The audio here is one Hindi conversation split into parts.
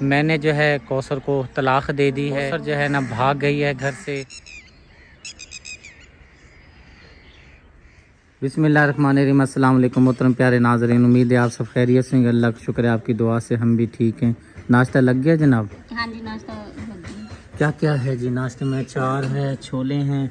मैंने जो है कौसर को तलाक दे दी है। कौसर जो है ना भाग गई है घर से। बिस्मिल्लाहिर्रहमानिर्रहीम। अस्सलाम वालेकुम मोहतरम प्यारे नाज़रीन, उम्मीद है आप सब खैरियत से हैं। अल्लाह का शुक्र है आपकी दुआ से हम भी ठीक हैं। नाश्ता लग गया जनाब? हाँ जी, नाश्ता लग गया। क्या क्या है जी नाश्ते में? अचार है, छोले हैं,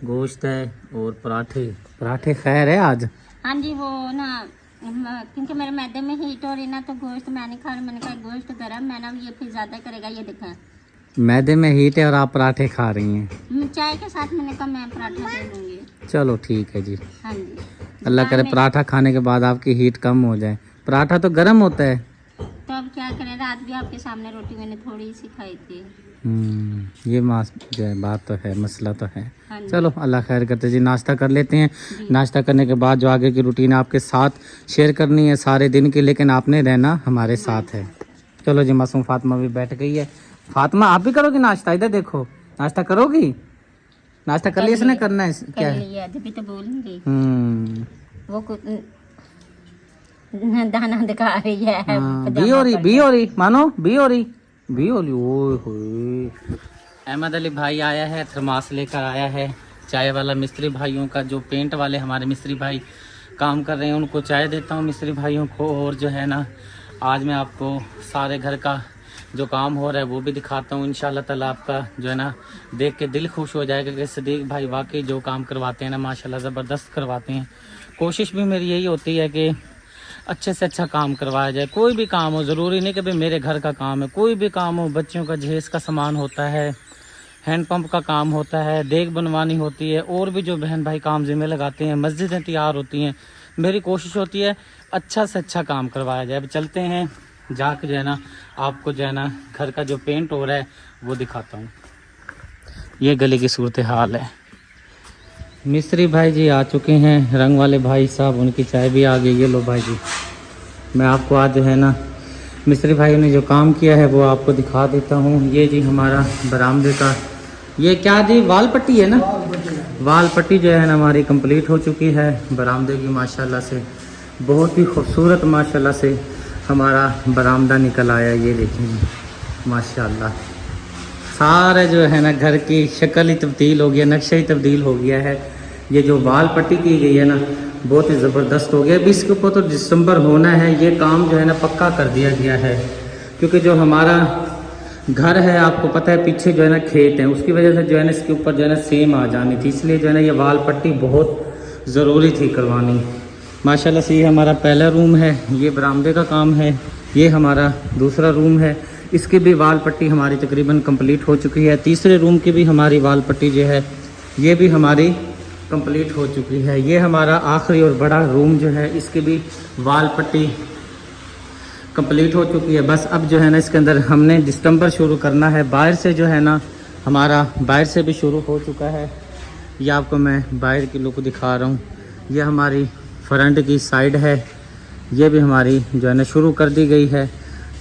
गोश्त है और पराठे। पराठे खैर है आज? हाँ जी, वो ना क्योंकि मेरे मैदे में हीट हो रही ना, तो गोश्त मैं नहीं खा रही। मैंने कहा गोश्त गर्म है ना, ये फिर ज़्यादा करेगा। ये देखें, मैदे में हीट है और आप पराठे खा रही हैं। चाय के साथ मैंने कहा मैं पराठा दे दूँगी। चलो ठीक है जी। हाँ जी, अल्लाह करे पराठा खाने के बाद आपकी हीट कम हो जाए। पराठा तो गर्म होता है। तो अब क्या करें, रात भी आपके सामने रोटी मैंने थोड़ी सी खाई थी। ये जो है बात तो है, मसला तो है। हाँ जी। चलो अल्लाह खैर करते जी। नाश्ता कर लेते हैं। नाश्ता करने के बाद जो आगे की रूटीन आपके साथ शेयर करनी है सारे दिन की, लेकिन आपने रहना हमारे साथ है। चलो जी, मासूम फातिमा भी बैठ गई है। फातिमा आप भी करोगी नाश्ता? इधर देखो, नाश्ता करोगी? नाश्ता कर लिया? इसने करना है क्या है? अभी तो बोलूंगी। वो कुछ दाना दिखा रही है। बी हो रही मानो बी हो रही। ओए होए। अहमद अली भाई आया है, थर्मास लेकर आया है चाय वाला। मिस्त्री भाइयों का जो पेंट वाले हमारे मिस्त्री भाई काम कर रहे हैं, उनको चाय देता हूँ मिस्त्री भाइयों को। और जो है ना, आज मैं आपको सारे घर का जो काम हो रहा है वो भी दिखाता हूँ। इंशाल्लाह ताला आपका जो है ना देख के दिल खुश हो जाएगा कि सदीक भाई वाकई जो काम करवाते हैं ना माशाल्लाह ज़बरदस्त करवाते हैं। कोशिश भी मेरी यही होती है कि अच्छे से अच्छा काम करवाया जाए। कोई भी काम हो, ज़रूरी नहीं कि भाई मेरे घर का काम है, कोई भी काम हो, बच्चों का जहेज़ का सामान होता है, हैंडपम्प का काम होता है, देग बनवानी होती है, और भी जो बहन भाई काम ज़िम्मे लगाते हैं, मस्जिदें तैयार होती हैं, मेरी कोशिश होती है अच्छा से अच्छा काम करवाया जाए। अब चलते हैं, जाके जो है ना आपको जो है ना घर का जो पेंट हो रहा है वो दिखाता हूँ। ये गली की सूरत हाल है। मिस्त्री भाई जी आ चुके हैं, रंग वाले भाई साहब, उनकी चाय भी आ गई। ये लो भाई जी, मैं आपको आज जो है ना मिस्त्री भाई ने जो काम किया है वो आपको दिखा देता हूँ। ये जी हमारा बरामदे का, ये क्या जी वाल पट्टी है ना? वाल पट्टी जो है ना हमारी कंप्लीट हो चुकी है बरामदे की। माशाल्लाह से बहुत ही खूबसूरत माशाल्लाह से हमारा बरामदा निकल आया। ये देखेंगे माशाल्लाह, सारा जो है ना घर की शक्ल ही तब्दील हो गया, नक्शा ही तब्दील हो गया है। ये जो वाल पट्टी की गई है ना बहुत ही ज़बरदस्त हो गया। अभी इसके ऊपर तो दिसंबर होना है, ये काम जो है ना पक्का कर दिया गया है। क्योंकि जो हमारा घर है आपको पता है पीछे जो है ना खेत है, उसकी वजह से जो है ना इसके ऊपर जो है ना सेम आ जानी थी, इसलिए जो है ना ये वाल पट्टी बहुत ज़रूरी थी करवानी। माशाल्लाह से ये हमारा पहला रूम है, ये बरामदे का काम है। ये हमारा दूसरा रूम है, इसकी भी वाल पट्टी हमारी तकरीबन कंप्लीट हो चुकी है। तीसरे रूम की भी हमारी वाल पट्टी जो है ये भी हमारी कंप्लीट हो चुकी है। ये हमारा आखिरी और बड़ा रूम जो है इसकी भी वाल पट्टी कंप्लीट हो चुकी है। बस अब जो है ना इसके अंदर हमने दिसंबर शुरू करना है। बाहर से जो है ना हमारा बाहर से भी शुरू हो चुका है। ये आपको मैं बाहर की लुक दिखा रहा हूँ। ये हमारी फ्रंट की साइड है, ये भी हमारी जो है ना शुरू कर दी गई है।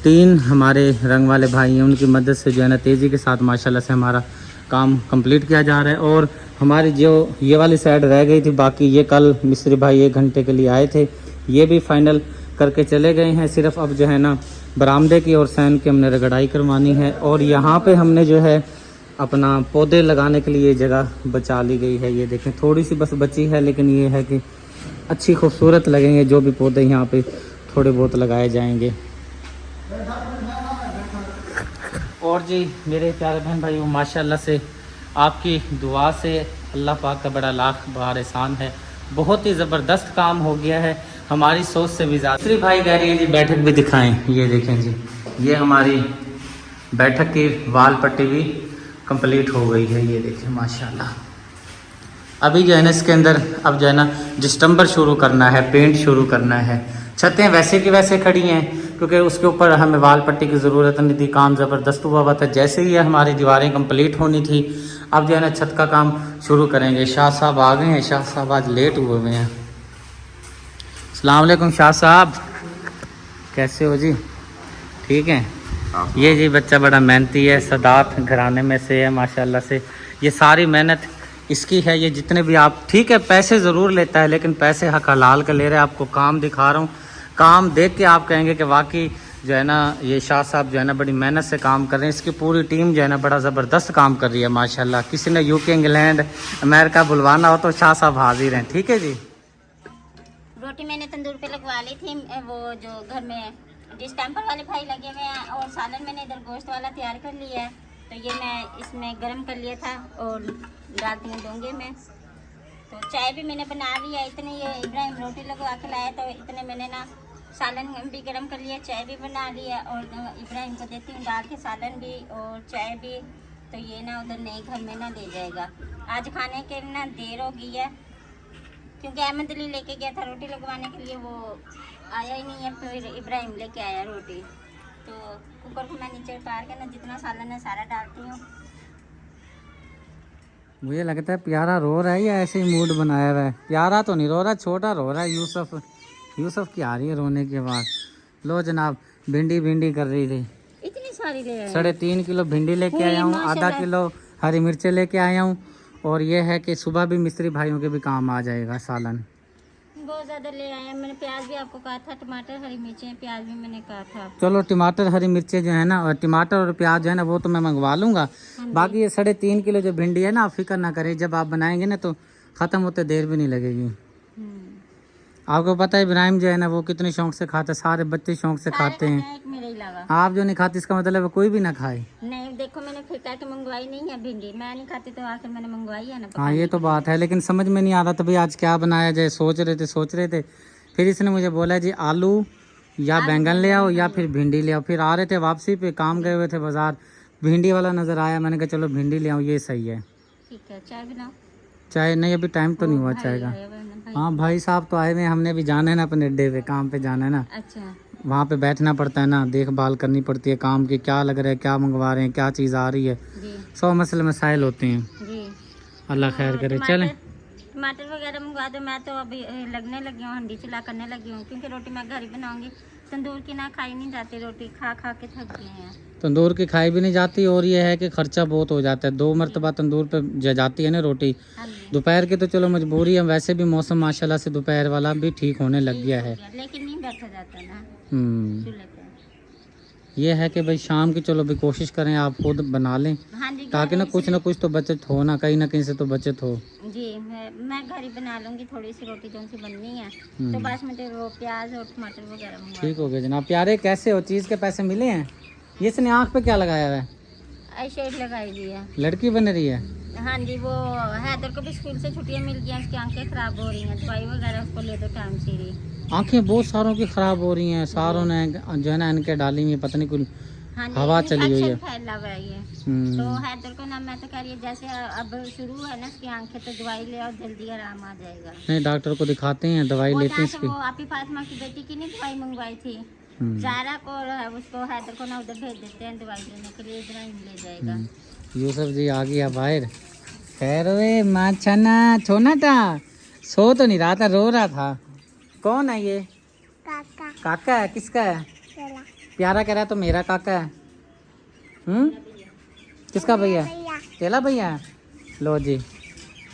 3 हमारे रंग वाले भाई हैं, उनकी मदद से जो है ना तेज़ी के साथ माशाल्लाह से हमारा काम कंप्लीट किया जा रहा है। और हमारी जो ये वाली साइड रह गई थी बाकी, ये कल मिस्त्री भाई 1 घंटे के लिए आए थे, ये भी फाइनल करके चले गए हैं। सिर्फ अब जो है ना बरामदे की और सैन की हमने रगड़ाई करवानी है। और यहाँ पे हमने जो है अपना पौधे लगाने के लिए जगह बचा ली गई है। ये देखें थोड़ी सी बस बची है, लेकिन ये है कि अच्छी खूबसूरत लगेंगे जो भी पौधे यहाँ पे थोड़े बहुत लगाए जाएंगे। और जी मेरे प्यारे बहन भाई माशाल्लाह से आपकी दुआ से अल्लाह पाक का बड़ा लाख बार एहसान है। बहुत ही ज़बरदस्त काम हो गया है, हमारी सोच से भी ज़्यादा। मिस्त्री भाई कह रही है जी बैठक भी दिखाएं। ये देखें जी, ये हमारी बैठक की वाल पट्टी भी कंप्लीट हो गई है। ये देखें माशाल्लाह। अभी जो है ना इसके अंदर अब जो है ना दिसंबर शुरू करना है, पेंट शुरू करना है। छतें वैसे की वैसे खड़ी हैं क्योंकि उसके ऊपर हमें वाल पट्टी की ज़रूरत नहीं थी, काम ज़बरदस्त हुआ था। जैसे ही हमारी दीवारें कंप्लीट होनी थी, अब जो है ना छत का काम शुरू करेंगे। शाह साहब आ गए हैं, शाह साहब आज लेट हुए हुए हैं। अस्सलाम वालेकुम शाह साहब, कैसे हो जी? ठीक हैं? ये जी बच्चा बड़ा मेहनती है, सदात घराने में से है माशाल्लाह से। ये सारी मेहनत इसकी है। ये जितने भी आप, ठीक है पैसे ज़रूर लेता है लेकिन पैसे हक हलाल का ले रहे हैं। आपको काम दिखा रहा हूँ, काम देख के आप कहेंगे कि वाकई जो है ना ये शाह साहब जो है ना बड़ी मेहनत से काम कर रहे हैं। इसकी पूरी टीम जो है ना बड़ा ज़बरदस्त काम कर रही है माशाल्लाह। किसी ने यूके, इंग्लैंड, अमेरिका बुलवाना हो तो शाह साहब हाजिर हैं। ठीक है जी। रोटी मैंने तंदूर पे लगवा ली थी, वो जो घर में डिश टेम्पर वाले भाई लगे हुए हैं, और सालन मैंने इधर गोश्त वाला तैयार कर लिया है, तो ये मैं इसमें गर्म कर लिया था और डालती हूँ डोंगे में। तो चाय भी मैंने बना ली है। इतने ये इब्राहिम रोटी लगवा के लाया, तो इतने मैंने ना सालन भी गर्म कर लिया, चाय भी बना ली है, और इब्राहिम को देती हूँ डाल के सालन भी और चाय भी। तो ये ना उधर नए घर में ना ले जाएगा। आज खाने के ना देर हो गई है, क्योंकि अहमद अली लेके गया था रोटी लगवाने के लिए, वो आया ही नहीं है, फिर इब्राहिम लेके आया रोटी। तो कुकर को मैं नीचे उतार के ना जितना सालन है सारा डालती हूँ। मुझे लगता है प्यारा रो रहा है या ऐसे ही मूड बनाया हुआ है। प्यारा तो नहीं रो रहा, छोटा रो रहा है। यूसुफ की आ रही है रोने के बाद। लो जनाब, भिंडी कर रही थी। इतनी सारी ले आए। 3.5 किलो भिंडी लेके आया हूँ, आधा किलो हरी मिर्चें लेके आया हूँ, और ये है कि सुबह भी मिस्त्री भाइयों के भी काम आ जाएगा सालन। बहुत ज़्यादा ले आए हैं। मैंने प्याज भी आपको कहा था, टमाटर हरी मिर्चें प्याज भी मैंने कहा था। चलो टमाटर हरी मिर्चें जो है ना, और टमाटर और प्याज जो है ना वो तो मैं मंगवा लूँगा। बाकी ये 3.5 किलो जो भिंडी है ना, आप फिक्र ना करें, जब आप बनाएंगे ना तो ख़त्म होते देर भी नहीं लगेगी। आपको पता है इब्राहिम जो है ना वो कितने शौक से खाते हैं, सारे बच्चे शौक से खाते हैं। मेरे अलावा आप जो नहीं खाते इसका मतलब है कोई भी ना खाए। नहीं, देखो मैंने फिर कह के मंगवाई नहीं है भिंडी, मैं नहीं खाती तो आखिर मैंने मंगवाई है ना। हाँ ये तो बात है, लेकिन समझ में नहीं आ रहा था भाई आज क्या बनाया जाए। सोच रहे थे फिर इसने मुझे बोला जी आलू या बैंगन ले आओ या फिर भिंडी ले आओ। फिर आ रहे थे वापसी पे, काम गए हुए थे बाजार, भिंडी वाला नज़र आया, मैंने कहा चलो भिंडी ले आओ, ये सही है। ठीक है, चाय बनाओ। चाय नहीं, अभी टाइम तो नहीं हुआ चाय का। हाँ भाई साहब तो आए हुए, हमने भी जाना है ना अपने अड्डे पे, काम पे जाना है ना। अच्छा, वहाँ पे बैठना पड़ता है ना, देखभाल करनी पड़ती है काम की, क्या लग रहा है, क्या मंगवा रहे हैं, क्या चीज़ आ रही है, 100 मसले मसाइल होते हैं जी। अल्लाह खैर करे। चलें टमाटर वगैरह मंगवा दो, मैं तो अभी लगने लगी हूँ, हंडी चला करने लगी हूँ, क्योंकि रोटी मैं घर ही बनाऊंगी। तंदूर की ना खाई नहीं जाती रोटी, खा खा के थक गए हैं। तंदूर की खाई भी नहीं जाती, और ये है कि खर्चा बहुत हो जाता है। 2 मरतबा तंदूर पे जाती है ना रोटी। दोपहर की तो चलो मजबूरी है, वैसे भी मौसम माशाल्लाह से दोपहर वाला भी ठीक होने लग गया है, लेकिन नहीं बैठा जाता ना चूल्हे पे। ये है कि भाई शाम की चलो भी कोशिश करें आप खुद बना लें, हाँ जी, ताकि ना कुछ तो बचत हो ना कहीं से तो बचत हो जी। मैं घर ही बना लूंगी, थोड़ी सी रोटी जो सी बननी है, तो बस मुझे वो प्याज और टमाटर वगैरह मंगवा। ठीक हो गया जनाब। प्यारे कैसे हो, चीज़ के पैसे मिले हैं? ये इसने आँख पे क्या लगाया हुआ है? आई शेड लगाई हुई है। लड़की बन रही है? हाँ जी, वो हैदर को भी स्कूल से छुट्टियां मिल गई हैं, उसकी आंखें खराब हो रही हैं, दवाई वगैरह उसको ले दो टाइम से ही। आंखें बहुत सारों की खराब हो रही हैं, सारों ने जो है ना इनके डाली हुई, पता नहीं कुछ हाँ जी, हवा चली हुई है, फैला हुआ है ये। तो हैदर को ना मैं तो कह रही है जैसे अब शुरू है ना इसकी आंखें, तो दवाई ले और जल्दी आराम आ जाएगा। नहीं डॉक्टर को दिखाते हैं, दवाई लेते हैं इसकी। वो आपी फातिमा की बेटी की नहीं दवाई मंगवाई थी, जारा को और उसको हैदर को ना उधर भेज देते हैं दवाई लेने के लिए, इधर ही ले जाएगा। यूसुफ जी आ गया बाहर। खैर वे माँ छना छोना था, सो तो नहीं रहा था, रो रहा था। कौन है ये? काका है? किसका है? प्यारा कह रहा है तो मेरा काका है। किसका भैया? तेला भैया है? लो जी,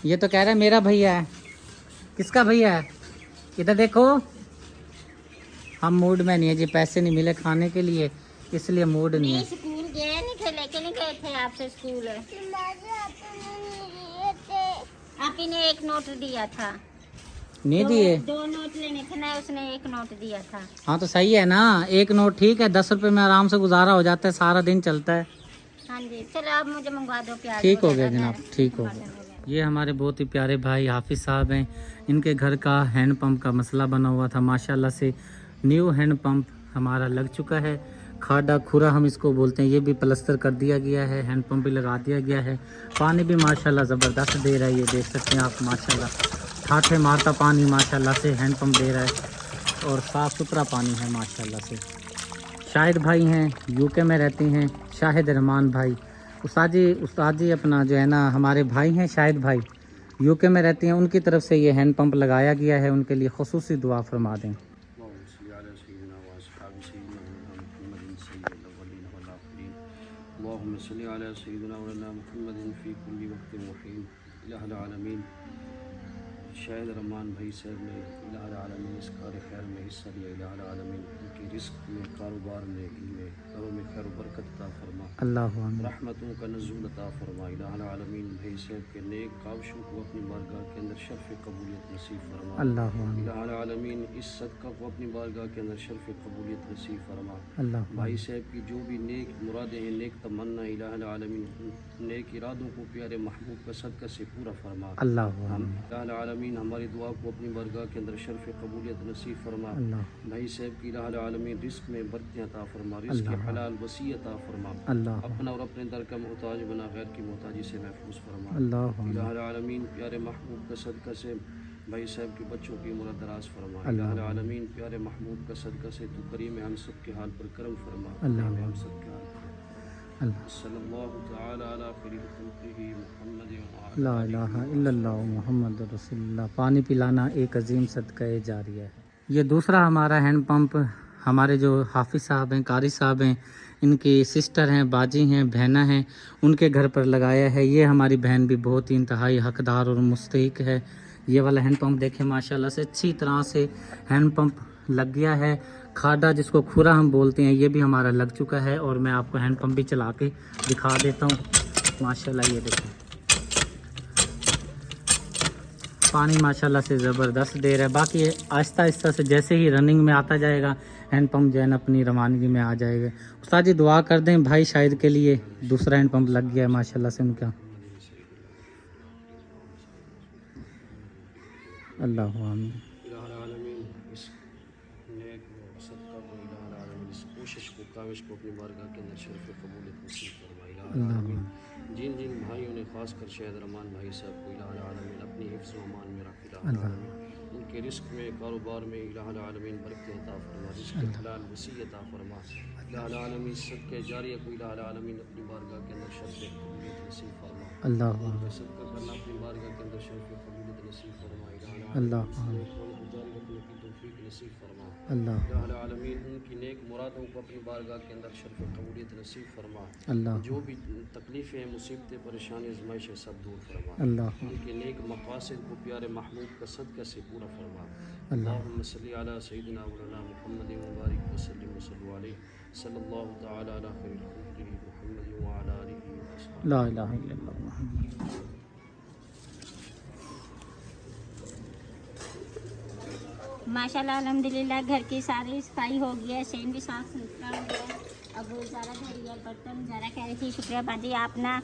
ये तो कह रहा है मेरा भैया है। किसका भैया है? इधर देखो, हम मूड में नहीं है जी, पैसे नहीं मिले खाने के लिए, इसलिए मूड नहीं है। स्कूल गए नहीं थे, लेके नहीं गए थे आपसे स्कूल? आप ही ने 1 नोट दिया था। नहीं दिए? 2 नोट लेने थे ना, उसने 1 नोट दिया था। हाँ तो सही है ना, 1 नोट ठीक है, 10 रुपए में आराम से गुजारा हो जाता है, सारा दिन चलता है। हाँ जी, चलो आप मुझे मंगवा दो प्याज। ठीक हो गया जनाब, ठीक हो गया। ये हमारे बहुत ही प्यारे भाई हाफिज साहब हैं, इनके घर का हैंड पंप का मसला बना हुआ था, माशाल्लाह से न्यू हैंड पंप हमारा लग चुका है। खाड़ा खुरा हम इसको बोलते हैं, ये भी प्लस्तर कर दिया गया है, हैंड पंप भी लगा दिया गया है। पानी भी माशाल्लाह ज़बरदस्त दे रहा है, ये देख सकते हैं आप, माशाल्लाह ठाठे मारता पानी माशाल्लाह से हैंड पंप दे रहा है, और साफ़ सुथरा पानी है माशाल्लाह से। शाहिद भाई हैं, यूके में रहते हैं, शाहिद रहमान भाई। उस्ताद जी अपना जो है ना हमारे भाई हैं, शाहिद भाई यूके में रहते हैं, उनकी तरफ से ये हैंड पंप लगाया गया है, उनके लिए खुसूसी दुआ फरमा दें। शाहिद रहमान भाई साहब ने इलाही आलमीन इस कार खैर में हिस्सा लिया, इलाही आलमीन उनके रिस्क में, कारोबार में, इनमें घरों में खैर बरकत अता फरमा, अल्लाह रहमतों का नज़ूल अता फरमा। इलाही आलमीन भाई साहब के नेक काविशों को अपनी बारगाह के अंदर शर्फ कबूलियत नसीब फरमा। अल्लाह इलाही आलमीन इस सदका को अपनी बारगाह के अंदर शर्फ कबूलियत नसीब फरमा। अल्लाह भाई साहब की जो भी नेक मुरादें हैं, नेक तमन्ना, इलाही आलमीन नेक इरादों को प्यारे महबूब का सदका से पूरा फरमा। अल्लाह इलाही आलमीन हमारी दुआ को अपनी बारगाह के अंदर शर्फ कबूलियत नसीब फरमा। भाई साहब की इलाही आलमीन रिस्क में बरकतें अता फरमा, रिस्क हलाल वसी अता फरमा। अपना और अपने दर का मोहताज बना, गैर की मोहताजी से महफूज फरमा। इलाही आलमीन प्यारे महबूब का सदका से भाई साहब के बच्चों की उम्र दराज फरमा। इलाही आलमीन प्यारे महबूब का सदका से तू करीम हम सब के हाल पर करम फरमा। हम सब के हाल पर सल्लल्लाहु तआला अला खैरिल खल्क़िही मुहम्मद ला इलाहा इल्लल्लाह मुहम्मद रसूलुल्लाह। पानी पिलाना एक अजीम सदका जारिया है। ये दूसरा हमारा हैंड पंप हमारे जो हाफिज़ साहब हैं, कारी साहब हैं, इनकी सिस्टर हैं, बाजी हैं, बहना हैं, उनके घर पर लगाया है। ये हमारी बहन भी बहुत ही इंतहाई हकदार और मुस्तहिक है। ये वाला हैंड पंप देखें माशाल्लाह से अच्छी तरह से हैंड पंप लग गया है। खाडा जिसको खुरा हम बोलते हैं ये भी हमारा लग चुका है। और मैं आपको हैंड पंप भी चला के दिखा देता हूँ। माशाल्लाह ये देखें पानी माशाल्लाह से ज़बरदस्त दे रहा है। बाकी आहिस्ता आहिस्ता से जैसे ही रनिंग में आता जाएगा हैंड पंप जो है ना अपनी रवानगी में आ जाएगा। उस्ताद जी दुआ कर दें भाई शाहिद के लिए, दूसरा हैंड पंप लग गया है माशाल्लाह से उनका। अल्लाह आमीन। कोशिश को काविश को अपनी बारगाह के अंदर शर्फ कबूलियत नसीब फरमाएगा। जिन जिन भाइयों ने खासकर शाहिद रहमान भाई साहब को इलाही आलमीन अपनी हिफ्ज़ व अमान में रखा, उनके रिस्क में, कारोबार में इलाही आलमीन बरकत अता फरमा, रिस्क हलाल वसी अता फरमा। इलाही आलमीन सदका जारिया को इलाही आलमीन अपनी बारगाह के अंदर शर्फ कबूलियत नसीब फरमा। अल्लाह सदका करना अपनी बारगाह के अंदर शर्फ कबूलियत नसीब फरमा। अल्लाह नसीब फरमा। अल्लाह आलमीन उनकी नेक मुरादों को अपनी बारगाह के अंदर शर्फ कबूलियत नसीब फरमा। अल्लाह जो भी तकलीफ़ें, मुसीबतें, परेशानी, आज़माइशें सब दूर फरमा। अल्लाह उनके नेक मक़ासिद को प्यारे महबूब का सदका से पूरा फरमा। अल्लाहुम्मा सल्ली अला सय्यिदिना मौलाना मुहम्मद व बारिक व सल्लिम व सल्लु अलैहि सल्लल्लाहु तआला अला खैरिल खल्क़िही मुहम्मद व अला आलिहि व अस्हाबिही ला इलाहा इल्लल्लाह मुहम्मद। माशाल्लाह अल्हम्दुलिल्लाह घर की सारी सफाई हो गई है, शेन भी साफ सुथरा हो गया। अब ज़रा धरी है बर्तन, ज़रा कह रही थी शुक्रिया बाजी आप ना,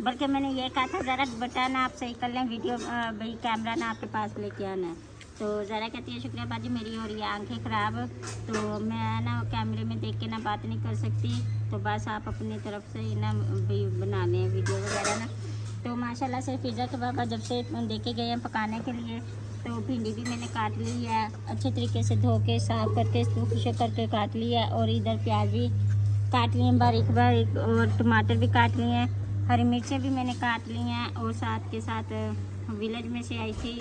बल्कि मैंने ये कहा था ज़रा बटन आप सही कर लें, वीडियो भाई कैमरा ना आपके पास लेके आना है। तो ज़रा कहती है शुक्रिया बाजी मेरी हो रही है आँखें ख़राब, तो मैं ना कैमरे में देख के ना बात नहीं कर सकती, तो बस आप अपनी तरफ से ही ना भी बना लें वीडियो वगैरह ना। तो माशाल्लाह से फ़िज़ा के बाबा जब से देखे गए हैं पकाने के लिए, तो भिंडी भी मैंने काट ली है अच्छे तरीके से, धो के साफ़ करके सूखे करके काट ली है। और इधर प्याज भी काट लिए हैं बारीक बारीक, और टमाटर भी काट लिए हैं, हरी मिर्चें भी मैंने काट ली हैं। और साथ के साथ विलेज में से आई थी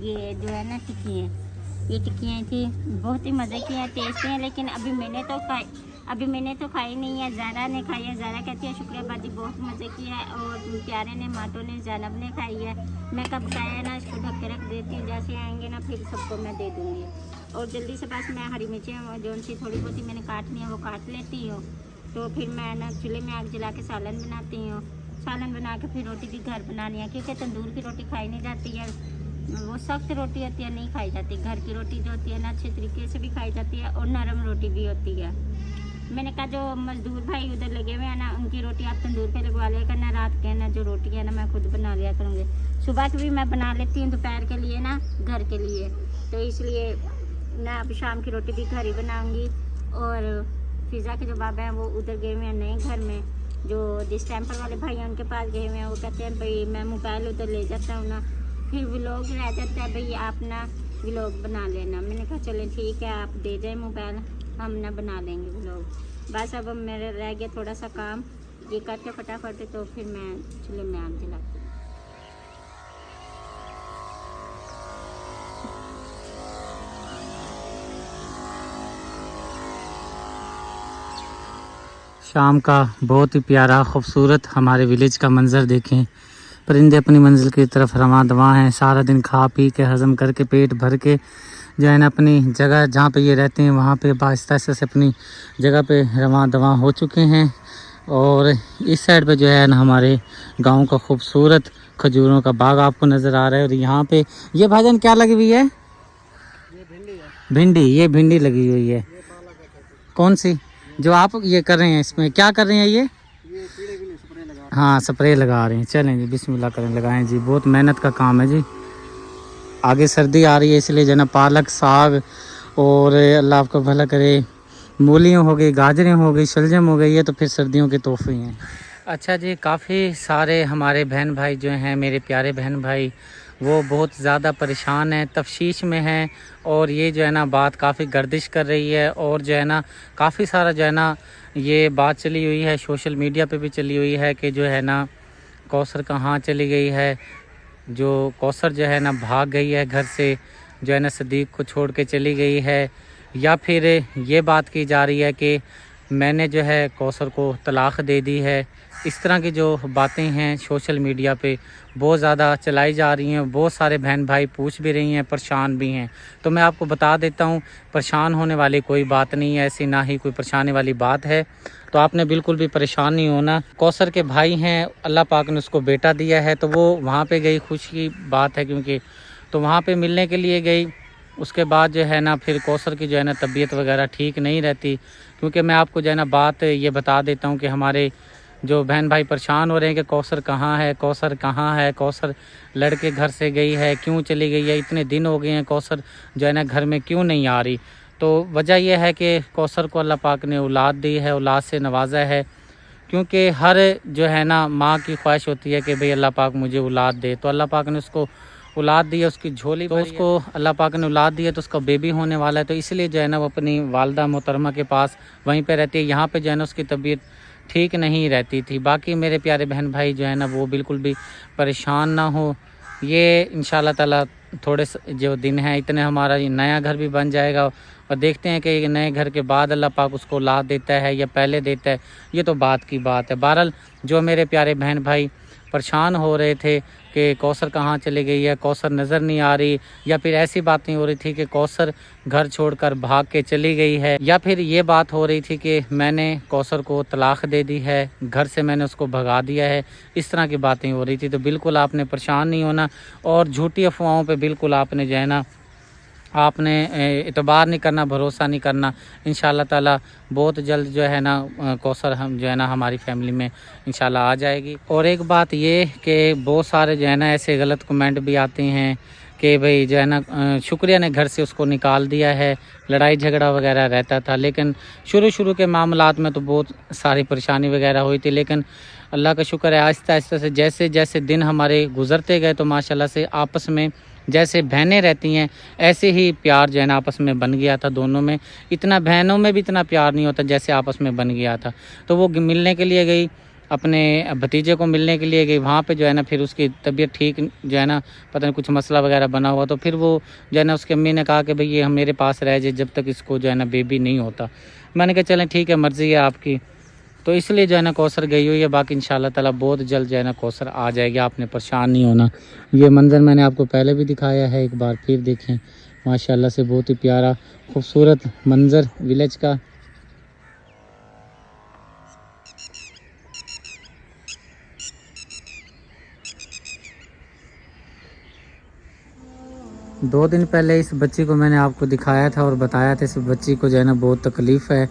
ये जो है ना टिक्कियाँ, ये टिक्कियाँ थी, बहुत ही मज़े की हैं, टेस्टी हैं। लेकिन अभी मैंने तो खाई नहीं है, ज़ारा ने खाई है। ज़ारा कहती है शुक्रिया बाजी बहुत मज़े की है, और प्यारे ने, माटो ने, ज़ैनब ने खाई है। मैं कब खाया ना इसको ढक के रख देती हूँ, जैसे आएंगे ना फिर सबको मैं दे दूँगी। और जल्दी से बस मैं हरी मिर्चें जो सी थोड़ी बहुत ही मैंने काटनी है वो काट लेती हूँ। तो फिर मैं ना चूल्हे में आग जला के सालन बनाती हूँ। सालन बना के फिर रोटी भी घर बनानी है, क्योंकि तंदूर की रोटी खाई नहीं जाती है, वो सख्त रोटी होती है, नहीं खाई जाती। घर की रोटी जो होती है ना अच्छे तरीके से भी खाई जाती है, और नरम रोटी भी होती है। मैंने कहा जो मजदूर भाई उधर लगे हुए हैं ना, उनकी रोटी आप तंदूर पे लगवा लिया करना, रात के ना जो रोटी है ना मैं खुद बना लिया करूँगी। सुबह की भी मैं बना लेती हूँ, दोपहर के लिए ना घर के लिए, तो इसलिए मैं अब शाम की रोटी भी घर ही बनाऊँगी। और फ़िज़ा के जो बाबा हैं वो उधर गए हुए हैं नए घर में, जो डिस्टेंपर वाले भाई हैं उनके पास गए हुए हैं। वो कहते हैं भाई मैं मोबाइल उधर ले जाता हूँ ना, फिर व्लॉग रह जाता है, भाई आप ना व्लॉग बना लेना। मैंने कहा चलें ठीक है, आप दे जाए मोबाइल, हम ना बना लेंगे व्लॉग। बस अब मेरे रह गया थोड़ा सा काम, ये करके फटाफट, तो फिर मैं चूल्हे में आग जलाती हूँ। शाम का बहुत ही प्यारा खूबसूरत हमारे विलेज का मंज़र देखें। परिंदे अपनी मंजिल की तरफ रवां दवां हैं। सारा दिन खा पी के हजम करके पेट भर के जो है ना अपनी जगह जहाँ पे ये रहते हैं वहाँ पे आहिस्ता आहिस्ता से अपनी जगह पे रवां दवां हो चुके हैं। और इस साइड पे जो है ना हमारे गांव का खूबसूरत खजूरों का बाग आपको नज़र आ रहा है। और यहाँ पे ये भाईजान क्या लगी हुई है? भिंडी। ये भिंडी लगी हुई है। कौन सी जो आप ये कर रहे हैं? इसमें क्या कर रहे हैं ये? हाँ स्प्रे लगा रहे हैं। चलें जी बिस्मिल्लाह करें, लगाएं जी। बहुत मेहनत का काम है जी। आगे सर्दी आ रही है इसलिए जो है ना पालक साग और अल्लाह आपको भला करे मूलियाँ हो गई, गाजरें हो गई, शलजम हो गई, ये तो फिर सर्दियों के तोहफे हैं। अच्छा जी, काफ़ी सारे हमारे बहन भाई जो हैं, मेरे प्यारे बहन भाई, वो बहुत ज़्यादा परेशान हैं, तफशीश में हैं। और ये जो है ना बात काफ़ी गर्दिश कर रही है और जो है ना काफ़ी सारा जो है ना ये बात चली हुई है, सोशल मीडिया पे भी चली हुई है कि जो है ना कौसर कहाँ चली गई है। जो कौसर जो है ना भाग गई है घर से, जो है ना सदीक को छोड़ के चली गई है, या फिर ये बात की जा रही है कि मैंने जो है कौसर को तलाक़ दे दी है। इस तरह की जो बातें हैं सोशल मीडिया पे बहुत ज़्यादा चलाई जा रही हैं। बहुत सारे बहन भाई पूछ भी रही हैं, परेशान भी हैं। तो मैं आपको बता देता हूँ, परेशान होने वाली कोई बात नहीं है, ऐसी ना ही कोई परेशानी वाली बात है। तो आपने बिल्कुल भी परेशान नहीं होना। कौसर के भाई हैं, अल्लाह पाक ने उसको बेटा दिया है, तो वो वहाँ पे गई, खुशी की बात है क्योंकि तो वहाँ पे मिलने के लिए गई। उसके बाद जो है ना फिर कौसर की जो है ना तबीयत वगैरह ठीक नहीं रहती। क्योंकि मैं आपको जो है ना बात ये बता देता हूँ कि हमारे जो बहन भाई परेशान हो रहे हैं कि कौसर कहाँ है, कौसर कहाँ है, कौसर लड़के घर से गई है, क्यों चली गई है, इतने दिन हो गए हैं, कौसर जो है ना घर में क्यों नहीं आ रही। तो वजह यह है कि कौसर को अल्लाह पाक ने औलाद दी है, औलाद से नवाजा है। क्योंकि हर जो है ना माँ की ख्वाहिश होती है कि भाई अल्लाह पाक मुझे औलाद दे, तो अल्लाह पाक ने उसको औलाद दी है, उसकी झोली तो उसको अल्लाह पाक ने औलाद दी है, तो उसका बेबी होने वाला है। तो इसलिए जो है ना वो अपनी वालदा मोहतरमा के पास वहीं पे रहती है। यहाँ पे जो है ना उसकी तबीयत ठीक नहीं रहती थी। बाकी मेरे प्यारे बहन भाई जो है ना वो बिल्कुल भी परेशान ना हो। ये इंशाल्लाह ताला थोड़े जो दिन हैं इतने हमारा ये नया घर भी बन जाएगा और देखते हैं कि नए घर के बाद अल्लाह पाक उसको औलाद देता है या पहले देता है, ये तो बात की बात है। बहरहाल जो मेरे प्यारे बहन भाई परेशान हो रहे थे कि कौसर कहाँ चली गई है, कौसर नज़र नहीं आ रही, या फिर ऐसी बातें हो रही थी कि कौसर घर छोड़कर भाग के चली गई है, या फिर ये बात हो रही थी कि मैंने कौसर को तलाक़ दे दी है, घर से मैंने उसको भगा दिया है, इस तरह की बातें हो रही थी। तो बिल्कुल आपने परेशान नहीं होना और झूठी अफवाहों पर बिल्कुल आपने जो है ना आपने इतबार नहीं करना, भरोसा नहीं करना। इंशाल्लाह ताला बहुत जल्द जो है ना कौसर हम जो है ना हमारी फैमिली में इंशाल्लाह आ जाएगी। और एक बात ये कि बहुत सारे जो है ना ऐसे गलत कमेंट भी आते हैं कि भाई जो है ना शुक्रिया ने घर से उसको निकाल दिया है, लड़ाई झगड़ा वगैरह रहता था। लेकिन शुरू के मामलात में तो बहुत सारी परेशानी वगैरह हुई थी, लेकिन अल्लाह का शुक्र है आहिस्ता आहिस्ता से जैसे जैसे दिन हमारे गुजरते गए तो माशाल्लाह से आपस में जैसे बहनें रहती हैं ऐसे ही प्यार जो है ना आपस में बन गया था दोनों में। इतना बहनों में भी इतना प्यार नहीं होता जैसे आपस में बन गया था। तो वो मिलने के लिए गई, अपने भतीजे को मिलने के लिए गई, वहाँ पे जो है ना फिर उसकी तबीयत ठीक जो है ना पता नहीं कुछ मसला वगैरह बना हुआ, तो फिर वो जो है ना उसकी अम्मी ने कहा कि भाई ये हम मेरे पास रह जाए जब तक इसको जो है ना बेबी नहीं होता। मैंने कहा चलें ठीक है, मर्ज़ी है आपकी। तो इसलिए जो है ना कौसर गई हुई है। बाकी इंशाल्लाह ताला बहुत जल्द जो है ना कौसर आ जाएगी, आपने परेशान नहीं होना। ये मंज़र मैंने आपको पहले भी दिखाया है, एक बार फिर देखें। माशाल्लाह से बहुत ही प्यारा खूबसूरत मंज़र विलेज का। दो दिन पहले इस बच्ची को मैंने आपको दिखाया था और बताया था इस बच्ची को जो है ना बहुत तकलीफ़ है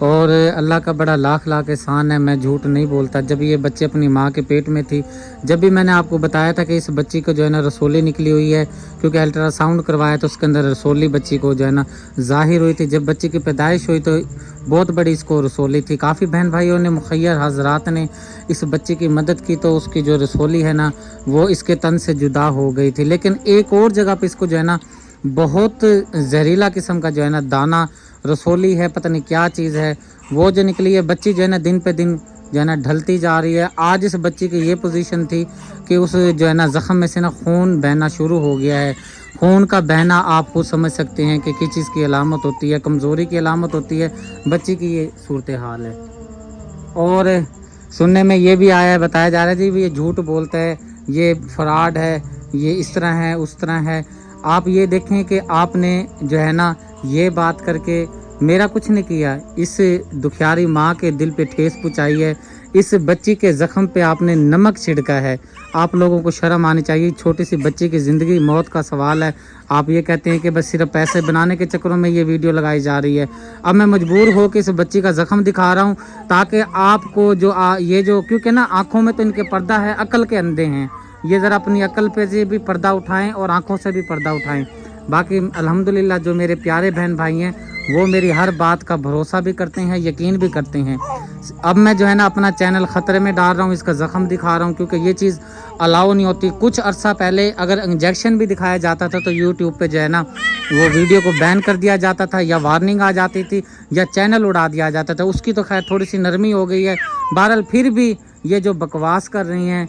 और अल्लाह का बड़ा लाख लाख एहसान है, मैं झूठ नहीं बोलता। जब ये बच्ची अपनी माँ के पेट में थी, जब भी मैंने आपको बताया था कि इस बच्ची को जो है ना रसोली निकली हुई है, क्योंकि अल्ट्रासाउंड करवाया तो उसके अंदर रसोली बच्ची को जो है ना ज़ाहिर हुई थी। जब बच्ची की पैदाइश हुई तो बहुत बड़ी इसको रसोली थी। काफ़ी बहन भाइयों ने, मुखैर हजरात ने इस बच्ची की मदद की, तो उसकी जो रसोली है ना वो इसके तन से जुदा हो गई थी। लेकिन एक और जगह पर इसको जो है ना बहुत जहरीला किस्म का जो है ना दाना रसोली है, पता नहीं क्या चीज़ है, वो जो निकली है। बच्ची जो है ना दिन पे दिन जो है ना ढलती जा रही है। आज इस बच्ची की ये पोजीशन थी कि उस जो है ना ज़ख़म में से ना खून बहना शुरू हो गया है। खून का बहना आप खुद समझ सकते हैं कि किस चीज़ की अलामत होती है, कमज़ोरी की अलामत होती है। बच्ची की ये सूरत हाल है। और सुनने में ये भी आया है, बताया जा रहा है जी भी ये झूठ बोलता है, ये फ्रॉड है, ये इस तरह है, उस तरह है। आप ये देखें कि आपने जो है ना ये बात करके मेरा कुछ नहीं किया, इस दुखियारी माँ के दिल पे ठेस पहुँचाई है, इस बच्ची के ज़ख्म पे आपने नमक छिड़का है। आप लोगों को शर्म आनी चाहिए। छोटी सी बच्ची की ज़िंदगी मौत का सवाल है। आप ये कहते हैं कि बस सिर्फ पैसे बनाने के चक्करों में ये वीडियो लगाई जा रही है। अब मैं मजबूर हो कि इस बच्ची का ज़ख्म दिखा रहा हूँ ताकि आपको जो ये जो, क्योंकि ना आँखों में तो इनके पर्दा है, अकल के अंधे हैं। ये ज़रा अपनी अकल पे से भी पर्दा उठाएं और आँखों से भी पर्दा उठाएं। बाकी अल्हम्दुलिल्लाह जो मेरे प्यारे बहन भाई हैं वो मेरी हर बात का भरोसा भी करते हैं, यकीन भी करते हैं। अब मैं जो है ना अपना चैनल ख़तरे में डाल रहा हूँ, इसका ज़ख्म दिखा रहा हूँ, क्योंकि ये चीज़ अलाउ नहीं होती। कुछ अरसा पहले अगर इंजेक्शन भी दिखाया जाता था तो यूट्यूब पे जो है ना वो वीडियो को बैन कर दिया जाता था, या वार्निंग आ जाती थी, या चैनल उड़ा दिया जाता था। उसकी तो खैर थोड़ी सी नरमी हो गई है। बहरहाल फिर भी ये जो बकवास कर रही हैं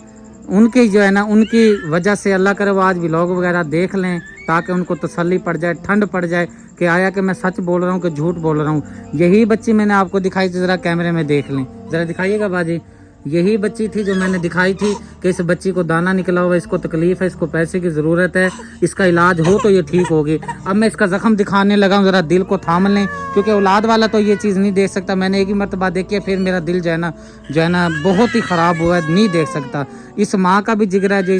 उनकी जो है ना, उनकी वजह से अल्लाह करे वो आज व्लॉग वगैरह देख लें ताकि उनको तसल्ली पड़ जाए, ठंड पड़ जाए कि आया कि मैं सच बोल रहा हूँ कि झूठ बोल रहा हूँ। यही बच्ची मैंने आपको दिखाई थी, ज़रा कैमरे में देख लें, ज़रा दिखाइएगा बाजी। यही बच्ची थी जो मैंने दिखाई थी कि इस बच्ची को दाना निकला हुआ, इसको तकलीफ़ है, इसको पैसे की ज़रूरत है, इसका इलाज हो तो ये ठीक होगी। अब मैं इसका ज़ख्म दिखाने लगा हूँ, ज़रा दिल को थाम लें, क्योंकि औलाद वाला तो ये चीज़ नहीं देख सकता। मैंने एक ही मरतबा देखी है, फिर मेरा दिल जो है ना बहुत ही ख़राब हुआ है, नहीं देख सकता। इस माँ का भी जिगरा है जो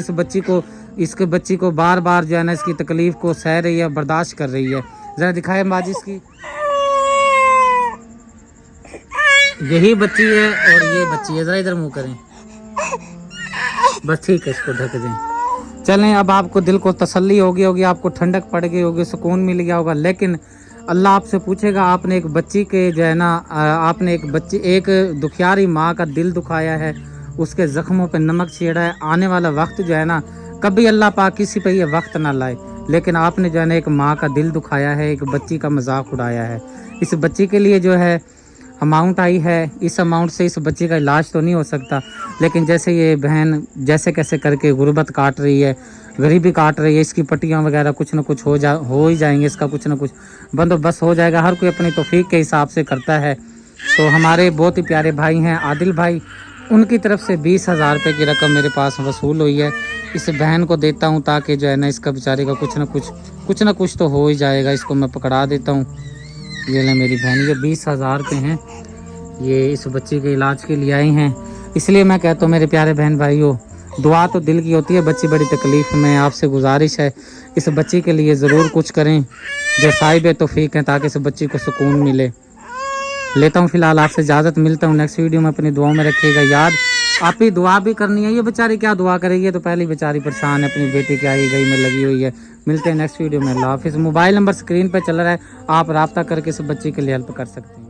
इसके बच्ची को बार बार जो है ना इसकी तकलीफ़ को सह रही है, बर्दाश्त कर रही है। ज़रा दिखाएं बाजी इसकी, यही बच्ची है और ये बच्ची है। ज़रा इधर मुँह करें, बस ठीक है, इसको ढक दें। चलें, अब आपको दिल को तसल्ली हो गई होगी, आपको ठंडक पड़ गई होगी, सुकून मिल गया होगा। लेकिन अल्लाह आपसे पूछेगा, आपने एक बच्ची के जो है ना आपने एक दुखियारी माँ का दिल दुखाया है, उसके ज़ख्मों पे नमक छेड़ा है। आने वाला वक्त जो है ना, कभी अल्लाह पाक किसी पे ये वक्त ना लाए, लेकिन आपने जो है ना एक माँ का दिल दुखाया है, एक बच्ची का मजाक उड़ाया है। इस बच्ची के लिए जो है अमाउंट आई है, इस अमाउंट से इस बच्ची का इलाज तो नहीं हो सकता, लेकिन जैसे ये बहन जैसे कैसे करके गुर्बत काट रही है, गरीबी काट रही है, इसकी पट्टियाँ वगैरह कुछ ना कुछ हो ही जाएंगे, इसका कुछ ना कुछ बंदोबस्त हो जाएगा। हर कोई अपनी तौफीक के हिसाब से करता है। तो हमारे बहुत ही प्यारे भाई हैं आदिल भाई, उनकी तरफ से 20,000 रुपये की रकम मेरे पास वसूल हुई है। इस बहन को देता हूँ ताकि जो है ना इसका बेचारे का कुछ ना कुछ तो हो ही जाएगा। इसको मैं पकड़ा देता हूँ। ये ले मेरी बहन, ये 20,000 रुपये हैं, ये इस बच्ची के इलाज के लिए आई हैं। इसलिए मैं कहता हूँ मेरे प्यारे बहन भाइयों, दुआ तो दिल की होती है, बच्ची बड़ी तकलीफ़ में, आपसे गुजारिश है इस बच्ची के लिए ज़रूर कुछ करें जो साहिब तौफीक हैं, ताकि इस बच्ची को सुकून मिले। लेता हूँ फ़िलहाल आपसे इजाज़त, मिलता हूँ नेक्स्ट वीडियो में। अपनी दुआओं में रखिएगा याद, आप ही दुआ भी करनी है। ये बेचारी क्या दुआ करेगी, तो पहली बेचारी परेशान है, अपनी बेटी की आई गई में लगी हुई है। मिलते हैं नेक्स्ट वीडियो में। अल्लाह हाफिज़। मोबाइल नंबर स्क्रीन पर चल रहा है, आप रब्ता करके इस बच्ची के लिए हेल्प कर सकते हैं।